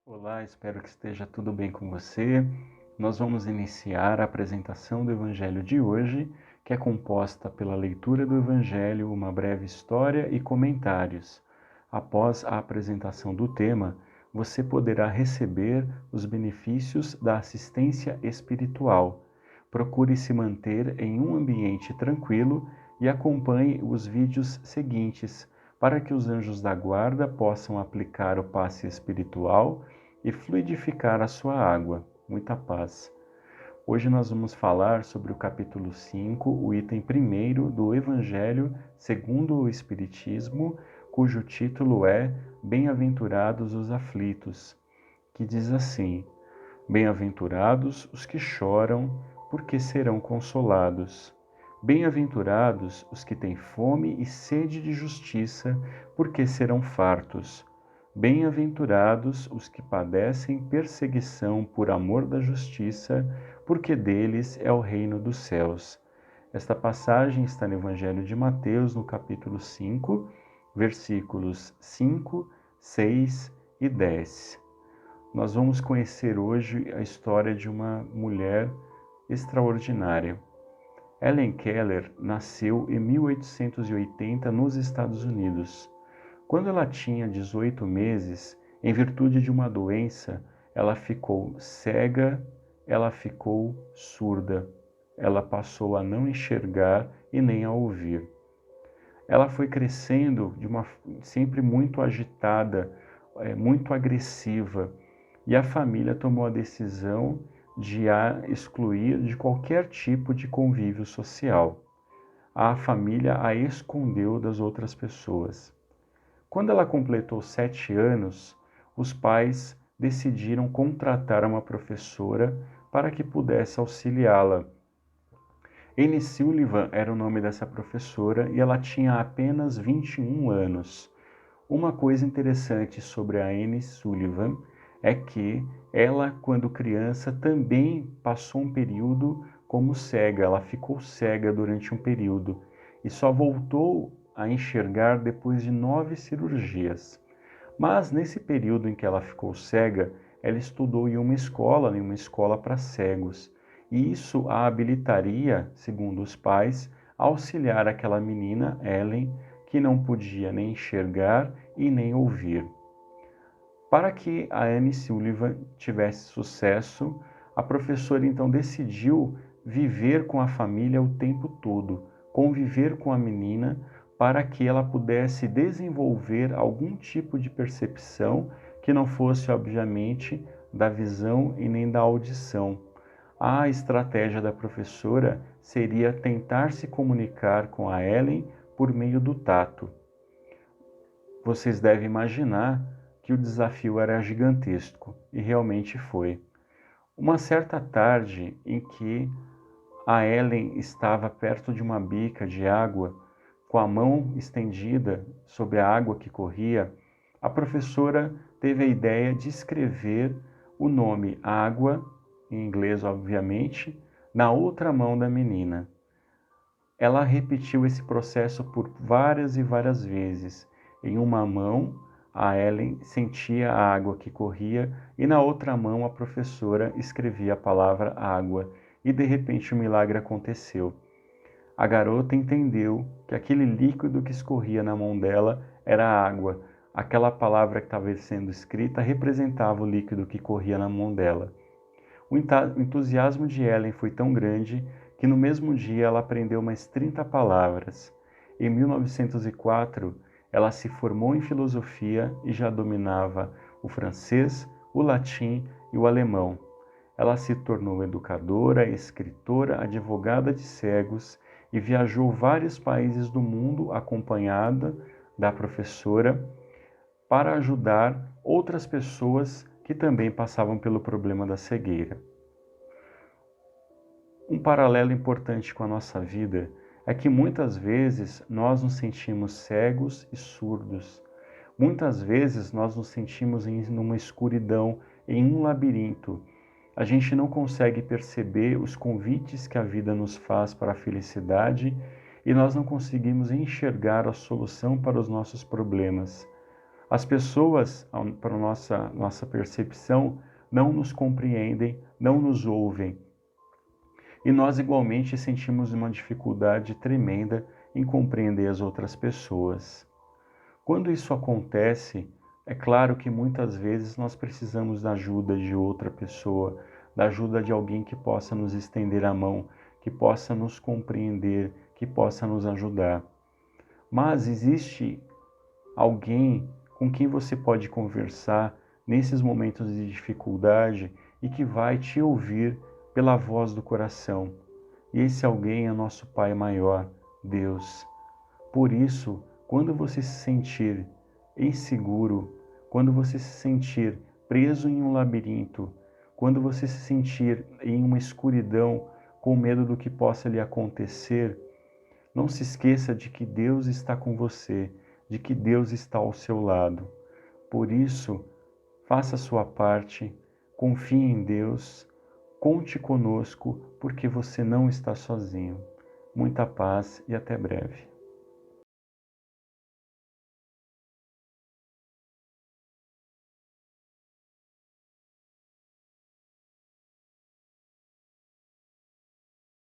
Olá, espero que esteja tudo bem com você. Nós vamos iniciar a apresentação do Evangelho de hoje, que é composta pela leitura do Evangelho, uma breve história e comentários. Após a apresentação do tema, você poderá receber os benefícios da assistência espiritual. Procure se manter em um ambiente tranquilo e acompanhe os vídeos seguintes para que os anjos da guarda possam aplicar o passe espiritual e fluidificar a sua água. Muita paz. Hoje nós vamos falar sobre o capítulo 5, o item 1 do Evangelho segundo o Espiritismo, cujo título é Bem-aventurados os aflitos, que diz assim: Bem-aventurados os que choram, porque serão consolados. Bem-aventurados os que têm fome e sede de justiça, porque serão fartos. Bem-aventurados os que padecem perseguição por amor da justiça, porque deles é o reino dos céus. Esta passagem está no Evangelho de Mateus, no capítulo 5, versículos 5, 6 e 10. Nós vamos conhecer hoje a história de uma mulher extraordinária. Helen Keller nasceu em 1880 nos Estados Unidos. Quando ela tinha 18 meses, em virtude de uma doença, ela ficou cega, ela ficou surda. Ela passou a não enxergar e nem a ouvir. Ela foi crescendo sempre muito agitada, muito agressiva, e a família tomou a decisão de a excluir de qualquer tipo de convívio social. A família a escondeu das outras pessoas. Quando ela completou 7 anos, os pais decidiram contratar uma professora para que pudesse auxiliá-la. Anne Sullivan era o nome dessa professora e ela tinha apenas 21 anos. Uma coisa interessante sobre a Anne Sullivan é que ela, quando criança, também passou um período como cega. Ela ficou cega durante um período e só voltou a enxergar depois de 9 cirurgias. Mas nesse período em que ela ficou cega, ela estudou em uma escola para cegos. E isso a habilitaria, segundo os pais, a auxiliar aquela menina, Ellen, que não podia nem enxergar e nem ouvir. Para que a Anne Sullivan tivesse sucesso, a professora então decidiu viver com a família o tempo todo, conviver com a menina para que ela pudesse desenvolver algum tipo de percepção que não fosse, obviamente, da visão e nem da audição. A estratégia da professora seria tentar se comunicar com a Ellen por meio do tato. Vocês devem imaginar que o desafio era gigantesco, e realmente foi. Uma certa tarde em que a Ellen estava perto de uma bica de água, com a mão estendida sobre a água que corria, a professora teve a ideia de escrever o nome água, em inglês obviamente, na outra mão da menina. Ela repetiu esse processo por várias e várias vezes. Em uma mão, a Ellen sentia a água que corria e na outra mão a professora escrevia a palavra água. E de repente o milagre aconteceu. A garota entendeu que aquele líquido que escorria na mão dela era água. Aquela palavra que estava sendo escrita representava o líquido que corria na mão dela. O entusiasmo de Ellen foi tão grande que no mesmo dia ela aprendeu mais 30 palavras. Em 1904, ela se formou em filosofia e já dominava o francês, o latim e o alemão. Ela se tornou educadora, escritora, advogada de cegos e viajou vários países do mundo acompanhada da professora para ajudar outras pessoas que também passavam pelo problema da cegueira. Um paralelo importante com a nossa vida é que muitas vezes nós nos sentimos cegos e surdos. Muitas vezes nós nos sentimos em uma escuridão, em um labirinto. A gente não consegue perceber os convites que a vida nos faz para a felicidade e nós não conseguimos enxergar a solução para os nossos problemas. As pessoas, para nossa percepção, não nos compreendem, não nos ouvem. E nós igualmente sentimos uma dificuldade tremenda em compreender as outras pessoas. Quando isso acontece, é claro que muitas vezes nós precisamos da ajuda de outra pessoa, da ajuda de alguém que possa nos estender a mão, que possa nos compreender, que possa nos ajudar. Mas existe alguém com quem você pode conversar nesses momentos de dificuldade e que vai te ouvir pela voz do coração. E esse alguém é nosso Pai maior, Deus. Por isso, quando você se sentir inseguro, quando você se sentir preso em um labirinto, quando você se sentir em uma escuridão com medo do que possa lhe acontecer, não se esqueça de que Deus está com você, de que Deus está ao seu lado. Por isso, faça a sua parte, confie em Deus, conte conosco, porque você não está sozinho. Muita paz e até breve.